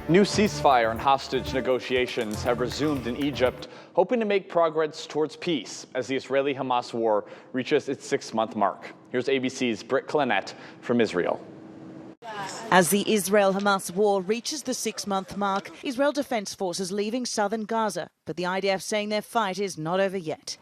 New ceasefire and hostage negotiations have resumed in Egypt, hoping to make progress towards peace as the Israeli-Hamas war reaches its 6-month mark. Here's ABC's Britt Clannett from Israel. As the Israel-Hamas war reaches the 6-month mark, Israel Defense Forces leaving southern Gaza, but the IDF saying their fight is not over yet.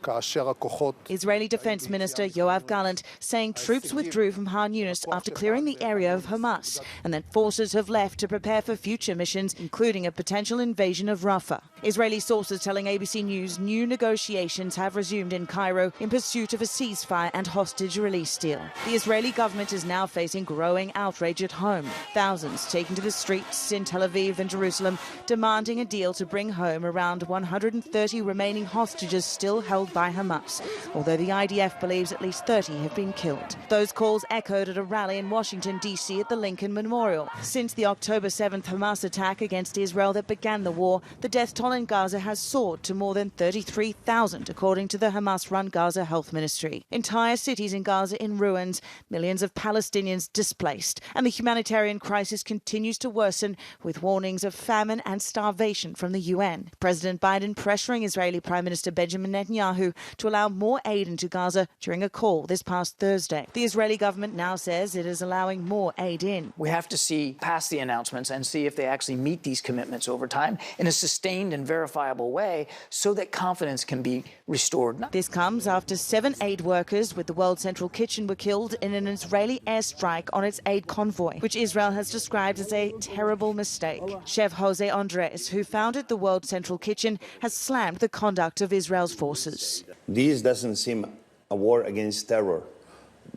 Israeli Defense Minister Yoav Gallant saying troops withdrew from Khan Yunis after clearing the area of Hamas, and that forces have left to prepare for future missions, including a potential invasion of Rafah. Israeli sources telling ABC News new negotiations have resumed in Cairo in pursuit of a ceasefire and hostage release deal. The Israeli government is now facing growing outrage at home. Thousands taking to the streets in Tel Aviv and Jerusalem, demanding a deal to bring home around 130 remaining hostages still held by Hamas, although the IDF believes at least 30 have been killed. Those calls echoed at a rally in Washington, D.C. at the Lincoln Memorial. Since the October 7th Hamas attack against Israel that began the war, the death toll in Gaza has soared to more than 33,000, according to the Hamas-run Gaza Health Ministry. Entire cities in Gaza in ruins, millions of Palestinians displaced, and the humanitarian crisis continues to worsen, with warnings of famine and starvation from the UN. President Biden pressuring Israeli Prime Minister Benjamin Netanyahu to allow more aid into Gaza during a call this past Thursday. The Israeli government now says it is allowing more aid in. We have to see past the announcements and see if they actually meet these commitments over time in a sustained and verifiable way so that confidence can be restored. This comes after 7 aid workers with the World Central Kitchen were killed in an Israeli airstrike on its aid convoy, which Israel has described as a terrible mistake. Chef Jose Andres, who founded the World Central Kitchen, has slammed the conduct of Israel's forces. This doesn't seem a war against terror.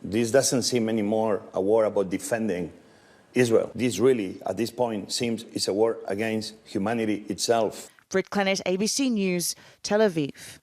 This doesn't seem anymore a war about defending Israel. This really, at this point, seems it's a war against humanity itself. Britt Clannett, ABC News, Tel Aviv.